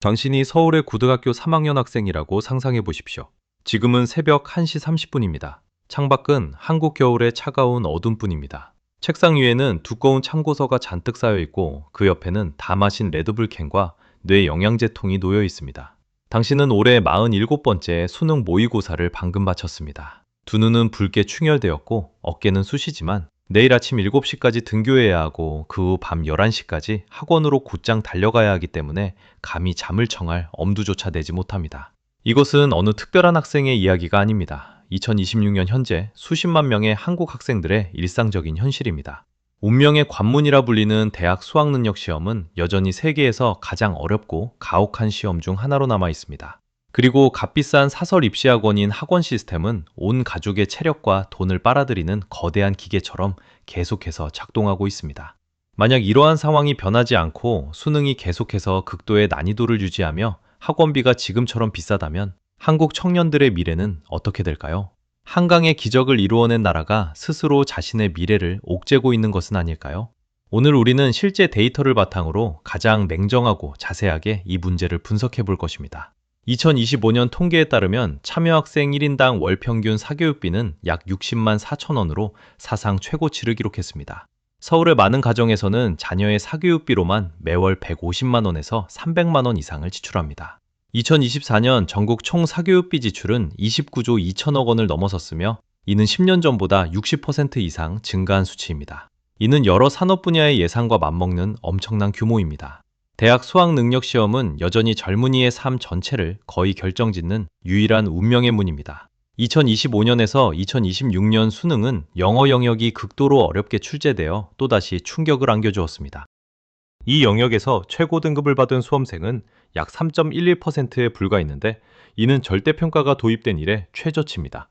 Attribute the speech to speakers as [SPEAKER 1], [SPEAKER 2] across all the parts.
[SPEAKER 1] 당신이 서울의 고등학교 3학년 학생이라고 상상해 보십시오. 지금은 새벽 1시 30분입니다. 창밖은 한국 겨울의 차가운 어둠뿐입니다. 책상 위에는 두꺼운 참고서가 잔뜩 쌓여 있고 그 옆에는 다 마신 레드불 캔과 뇌 영양제통이 놓여 있습니다. 당신은 올해 47번째 수능 모의고사를 방금 마쳤습니다. 두 눈은 붉게 충혈되었고 어깨는 쑤시지만 내일 아침 7시까지 등교해야 하고 그 후 밤 11시까지 학원으로 곧장 달려가야 하기 때문에 감히 잠을 청할 엄두조차 내지 못합니다. 이것은 어느 특별한 학생의 이야기가 아닙니다. 2026년 현재 수십만 명의 한국 학생들의 일상적인 현실입니다. 운명의 관문이라 불리는 대학 수학능력 시험은 여전히 세계에서 가장 어렵고 가혹한 시험 중 하나로 남아 있습니다. 그리고 값비싼 사설 입시학원인 학원 시스템은 온 가족의 체력과 돈을 빨아들이는 거대한 기계처럼 계속해서 작동하고 있습니다. 만약 이러한 상황이 변하지 않고 수능이 계속해서 극도의 난이도를 유지하며 학원비가 지금처럼 비싸다면 한국 청년들의 미래는 어떻게 될까요? 한강의 기적을 이루어낸 나라가 스스로 자신의 미래를 옥죄고 있는 것은 아닐까요? 오늘 우리는 실제 데이터를 바탕으로 가장 냉정하고 자세하게 이 문제를 분석해 볼 것입니다. 2025년 통계에 따르면 참여학생 1인당 월 평균 사교육비는 약 60만 4천 원으로 사상 최고치를 기록했습니다. 서울의 많은 가정에서는 자녀의 사교육비로만 매월 150만 원에서 300만 원 이상을 지출합니다. 2024년 전국 총 사교육비 지출은 29조 2천억 원을 넘어섰으며 이는 10년 전보다 60% 이상 증가한 수치입니다. 이는 여러 산업 분야의 예산과 맞먹는 엄청난 규모입니다. 대학 수학능력시험은 여전히 젊은이의 삶 전체를 거의 결정짓는 유일한 운명의 문입니다. 2025년에서 2026년 수능은 영어 영역이 극도로 어렵게 출제되어 또다시 충격을 안겨주었습니다. 이 영역에서 최고 등급을 받은 수험생은 약 3.11%에 불과했는데 이는 절대평가가 도입된 이래 최저치입니다.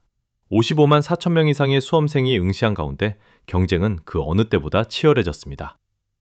[SPEAKER 1] 55만 4천 명 이상의 수험생이 응시한 가운데 경쟁은 그 어느 때보다 치열해졌습니다.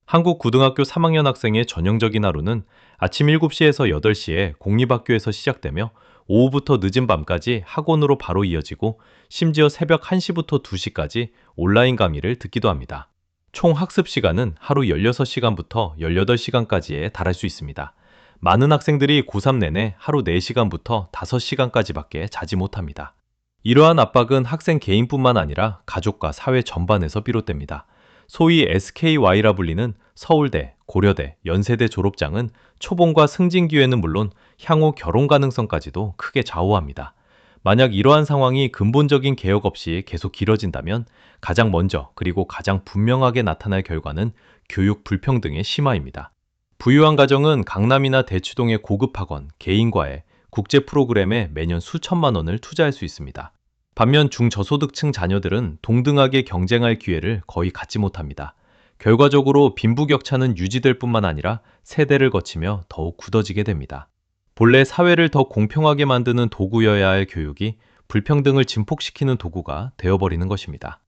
[SPEAKER 1] 한국 고등학교 3학년 학생의 전형적인 하루는 아침 7시에서 8시에 공립학교에서 시작되며 오후부터 늦은 밤까지 학원으로 바로 이어지고 심지어 새벽 1시부터 2시까지 온라인 강의를 듣기도 합니다. 총 학습 시간은 하루 16시간부터 18시간까지에 달할 수 있습니다. 많은 학생들이 고3 내내 하루 4시간부터 5시간까지밖에 자지 못합니다. 이러한 압박은 학생 개인뿐만 아니라 가족과 사회 전반에서 비롯됩니다. 소위 SKY라 불리는 서울대, 고려대, 연세대 졸업장은 초봉과 승진 기회는 물론 향후 결혼 가능성까지도 크게 좌우합니다. 만약 이러한 상황이 근본적인 개혁 없이 계속 길어진다면 가장 먼저 그리고 가장 분명하게 나타날 결과는 교육 불평등의 심화입니다. 부유한 가정은 강남이나 대치동의 고급 학원, 개인과외, 국제 프로그램에 매년 수천만 원을 투자할 수 있습니다. 반면 중저소득층 자녀들은 동등하게 경쟁할 기회를 거의 갖지 못합니다. 결과적으로 빈부격차는 유지될 뿐만 아니라 세대를 거치며 더욱 굳어지게 됩니다. 본래 사회를 더 공평하게 만드는 도구여야 할 교육이 불평등을 증폭시키는 도구가 되어버리는 것입니다.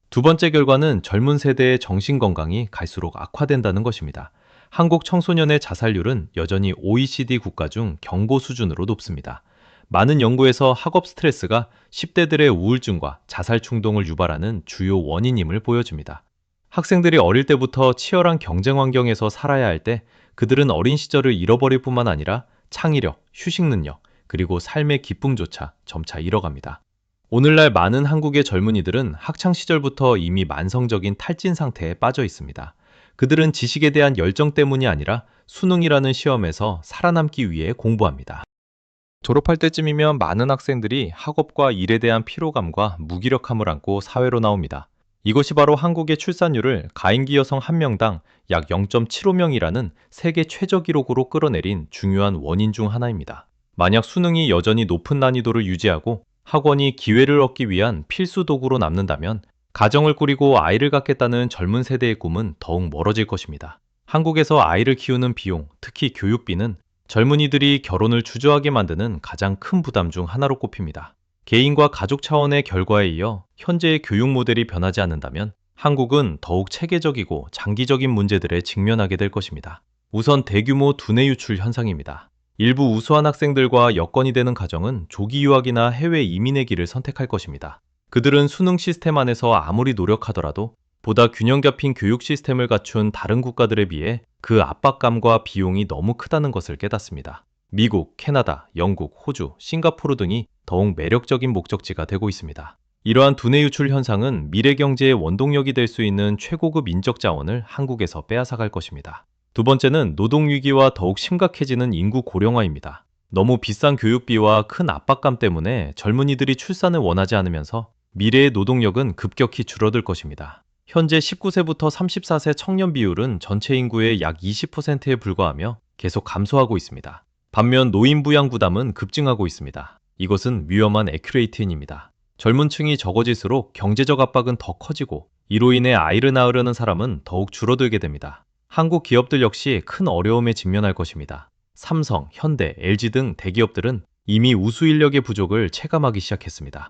[SPEAKER 1] 두 번째 결과는 젊은 세대의 정신건강이 갈수록 악화된다는 것입니다. 한국 청소년의 자살률은 여전히 OECD 국가 중 경고 수준으로 높습니다. 많은 연구에서 학업 스트레스가 10대들의 우울증과 자살 충동을 유발하는 주요 원인임을 보여줍니다. 학생들이 어릴 때부터 치열한 경쟁 환경에서 살아야 할 때 그들은 어린 시절을 잃어버릴 뿐만 아니라 창의력, 휴식 능력, 그리고 삶의 기쁨조차 점차 잃어갑니다. 오늘날 많은 한국의 젊은이들은 학창 시절부터 이미 만성적인 탈진 상태에 빠져 있습니다. 그들은 지식에 대한 열정 때문이 아니라 수능이라는 시험에서 살아남기 위해 공부합니다. 졸업할 때쯤이면 많은 학생들이 학업과 일에 대한 피로감과 무기력함을 안고 사회로 나옵니다. 이것이 바로 한국의 출산율을 가임기 여성 1명당 약 0.75명이라는 세계 최저 기록으로 끌어내린 중요한 원인 중 하나입니다. 만약 수능이 여전히 높은 난이도를 유지하고 학원이 기회를 얻기 위한 필수 도구로 남는다면 가정을 꾸리고 아이를 갖겠다는 젊은 세대의 꿈은 더욱 멀어질 것입니다. 한국에서 아이를 키우는 비용, 특히 교육비는 젊은이들이 결혼을 주저하게 만드는 가장 큰 부담 중 하나로 꼽힙니다. 개인과 가족 차원의 결과에 이어 현재의 교육 모델이 변하지 않는다면 한국은 더욱 체계적이고 장기적인 문제들에 직면하게 될 것입니다. 우선 대규모 두뇌 유출 현상입니다. 일부 우수한 학생들과 여건이 되는 가정은 조기 유학이나 해외 이민의 길을 선택할 것입니다. 그들은 수능 시스템 안에서 아무리 노력하더라도 보다 균형 잡힌 교육 시스템을 갖춘 다른 국가들에 비해 그 압박감과 비용이 너무 크다는 것을 깨닫습니다. 미국, 캐나다, 영국, 호주, 싱가포르 등이 더욱 매력적인 목적지가 되고 있습니다. 이러한 두뇌 유출 현상은 미래 경제의 원동력이 될 수 있는 최고급 인적 자원을 한국에서 빼앗아갈 것입니다. 두 번째는 노동 위기와 더욱 심각해지는 인구 고령화입니다. 너무 비싼 교육비와 큰 압박감 때문에 젊은이들이 출산을 원하지 않으면서 미래의 노동력은 급격히 줄어들 것입니다. 현재 19세부터 34세 청년 비율은 전체 인구의 약 20%에 불과하며 계속 감소하고 있습니다. 반면 노인 부양 부담은 급증하고 있습니다. 이것은 위험한 에큐레이트인입니다. 젊은 층이 적어질수록 경제적 압박은 더 커지고 이로 인해 아이를 낳으려는 사람은 더욱 줄어들게 됩니다. 한국 기업들 역시 큰 어려움에 직면할 것입니다. 삼성, 현대, LG 등 대기업들은 이미 우수 인력의 부족을 체감하기 시작했습니다.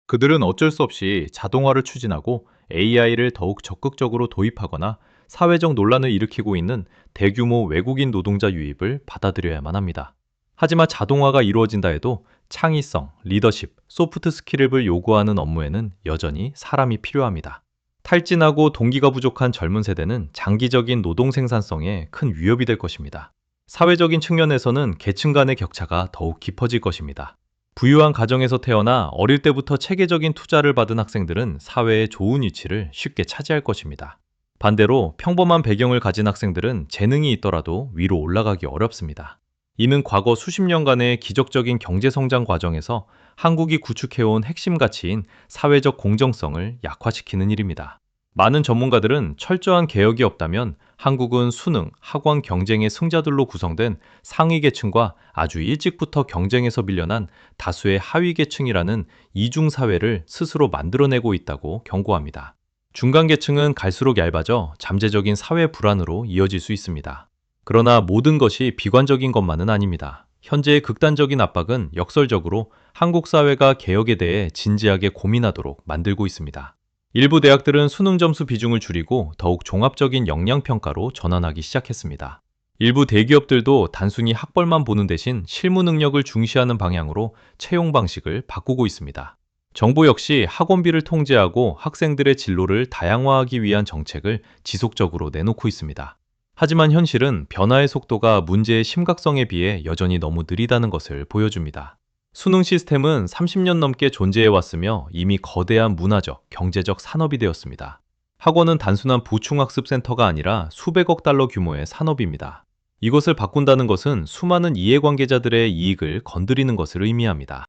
[SPEAKER 1] 그들은 어쩔 수 없이 자동화를 추진하고 AI를 더욱 적극적으로 도입하거나 사회적 논란을 일으키고 있는 대규모 외국인 노동자 유입을 받아들여야만 합니다. 하지만 자동화가 이루어진다 해도 창의성, 리더십, 소프트 스킬을 요구하는 업무에는 여전히 사람이 필요합니다. 탈진하고 동기가 부족한 젊은 세대는 장기적인 노동 생산성에 큰 위협이 될 것입니다. 사회적인 측면에서는 계층 간의 격차가 더욱 깊어질 것입니다. 부유한 가정에서 태어나 어릴 때부터 체계적인 투자를 받은 학생들은 사회의 좋은 위치를 쉽게 차지할 것입니다. 반대로 평범한 배경을 가진 학생들은 재능이 있더라도 위로 올라가기 어렵습니다. 이는 과거 수십 년간의 기적적인 경제 성장 과정에서 한국이 구축해온 핵심 가치인 사회적 공정성을 약화시키는 일입니다. 많은 전문가들은 철저한 개혁이 없다면 한국은 수능, 학원 경쟁의 승자들로 구성된 상위 계층과 아주 일찍부터 경쟁에서 밀려난 다수의 하위 계층이라는 이중 사회를 스스로 만들어내고 있다고 경고합니다. 중간 계층은 갈수록 얇아져 잠재적인 사회 불안으로 이어질 수 있습니다. 그러나 모든 것이 비관적인 것만은 아닙니다. 현재의 극단적인 압박은 역설적으로 한국 사회가 개혁에 대해 진지하게 고민하도록 만들고 있습니다. 일부 대학들은 수능 점수 비중을 줄이고 더욱 종합적인 역량평가로 전환하기 시작했습니다. 일부 대기업들도 단순히 학벌만 보는 대신 실무 능력을 중시하는 방향으로 채용 방식을 바꾸고 있습니다. 정부 역시 학원비를 통제하고 학생들의 진로를 다양화하기 위한 정책을 지속적으로 내놓고 있습니다. 하지만 현실은 변화의 속도가 문제의 심각성에 비해 여전히 너무 느리다는 것을 보여줍니다. 수능 시스템은 30년 넘게 존재해왔으며 이미 거대한 문화적, 경제적 산업이 되었습니다. 학원은 단순한 보충학습 센터가 아니라 수백억 달러 규모의 산업입니다. 이것을 바꾼다는 것은 수많은 이해관계자들의 이익을 건드리는 것을 의미합니다.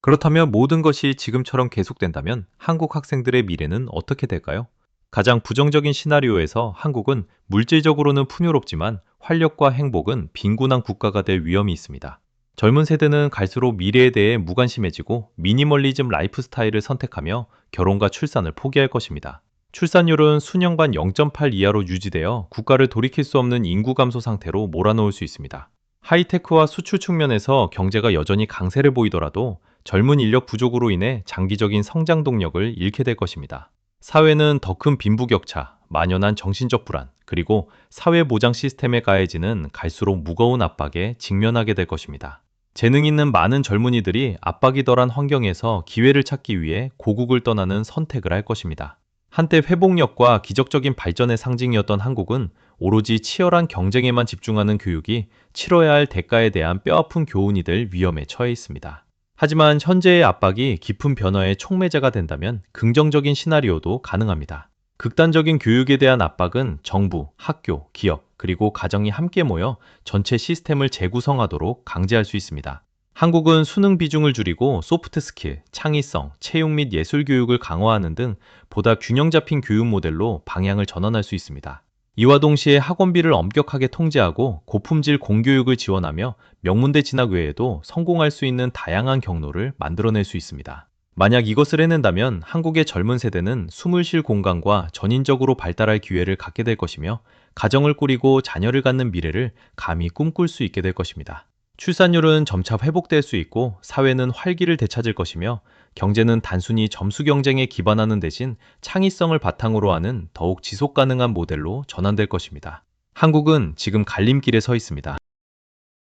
[SPEAKER 1] 그렇다면 모든 것이 지금처럼 계속된다면 한국 학생들의 미래는 어떻게 될까요? 가장 부정적인 시나리오에서 한국은 물질적으로는 풍요롭지만 활력과 행복은 빈곤한 국가가 될 위험이 있습니다. 젊은 세대는 갈수록 미래에 대해 무관심해지고 미니멀리즘 라이프 스타일을 선택하며 결혼과 출산을 포기할 것입니다. 출산율은 수년간 0.8 이하로 유지되어 국가를 돌이킬 수 없는 인구 감소 상태로 몰아넣을 수 있습니다. 하이테크와 수출 측면에서 경제가 여전히 강세를 보이더라도 젊은 인력 부족으로 인해 장기적인 성장 동력을 잃게 될 것입니다. 사회는 더 큰 빈부격차, 만연한 정신적 불안, 그리고 사회보장 시스템에 가해지는 갈수록 무거운 압박에 직면하게 될 것입니다. 재능 있는 많은 젊은이들이 압박이 덜한 환경에서 기회를 찾기 위해 고국을 떠나는 선택을 할 것입니다. 한때 회복력과 기적적인 발전의 상징이었던 한국은 오로지 치열한 경쟁에만 집중하는 교육이 치러야 할 대가에 대한 뼈아픈 교훈이 될 위험에 처해 있습니다. 하지만 현재의 압박이 깊은 변화의 촉매제가 된다면 긍정적인 시나리오도 가능합니다. 극단적인 교육에 대한 압박은 정부, 학교, 기업, 그리고 가정이 함께 모여 전체 시스템을 재구성하도록 강제할 수 있습니다. 한국은 수능 비중을 줄이고 소프트 스킬, 창의성, 체육 및 예술 교육을 강화하는 등 보다 균형 잡힌 교육 모델로 방향을 전환할 수 있습니다. 이와 동시에 학원비를 엄격하게 통제하고 고품질 공교육을 지원하며 명문대 진학 외에도 성공할 수 있는 다양한 경로를 만들어낼 수 있습니다. 만약 이것을 해낸다면 한국의 젊은 세대는 숨을 쉴 공간과 전인적으로 발달할 기회를 갖게 될 것이며 가정을 꾸리고 자녀를 갖는 미래를 감히 꿈꿀 수 있게 될 것입니다. 출산율은 점차 회복될 수 있고 사회는 활기를 되찾을 것이며 경제는 단순히 점수 경쟁에 기반하는 대신 창의성을 바탕으로 하는 더욱 지속 가능한 모델로 전환될 것입니다. 한국은 지금 갈림길에 서 있습니다.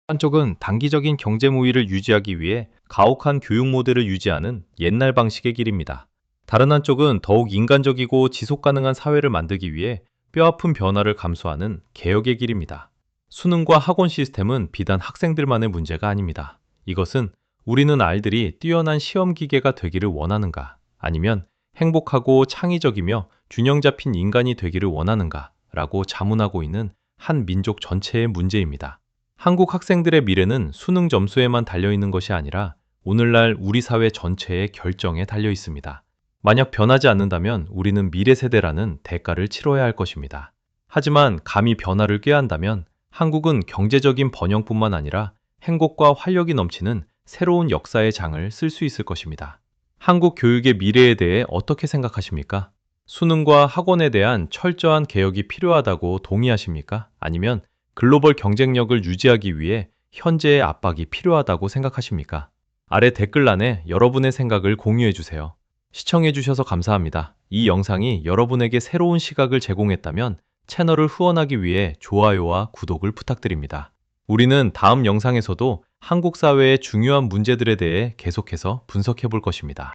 [SPEAKER 1] 한쪽은 단기적인 경제 우위를 유지하기 위해 가혹한 교육 모델을 유지하는 옛날 방식의 길입니다. 다른 한쪽은 더욱 인간적이고 지속 가능한 사회를 만들기 위해 뼈아픈 변화를 감수하는 개혁의 길입니다. 수능과 학원 시스템은 비단 학생들만의 문제가 아닙니다. 이것은 우리는 아이들이 뛰어난 시험 기계가 되기를 원하는가, 아니면 행복하고 창의적이며 균형 잡힌 인간이 되기를 원하는가 라고 자문하고 있는 한 민족 전체의 문제입니다. 한국 학생들의 미래는 수능 점수에만 달려 있는 것이 아니라 오늘날 우리 사회 전체의 결정에 달려 있습니다. 만약 변하지 않는다면 우리는 미래 세대라는 대가를 치러야 할 것입니다. 하지만 감히 변화를 꾀한다면 한국은 경제적인 번영뿐만 아니라 행복과 활력이 넘치는 새로운 역사의 장을 쓸 수 있을 것입니다. 한국 교육의 미래에 대해 어떻게 생각하십니까? 수능과 학원에 대한 철저한 개혁이 필요하다고 동의하십니까? 아니면 글로벌 경쟁력을 유지하기 위해 현재의 압박이 필요하다고 생각하십니까? 아래 댓글란에 여러분의 생각을 공유해 주세요. 시청해 주셔서 감사합니다. 이 영상이 여러분에게 새로운 시각을 제공했다면 채널을 후원하기 위해 좋아요와 구독을 부탁드립니다. 우리는 다음 영상에서도 한국 사회의 중요한 문제들에 대해 계속해서 분석해 볼 것입니다.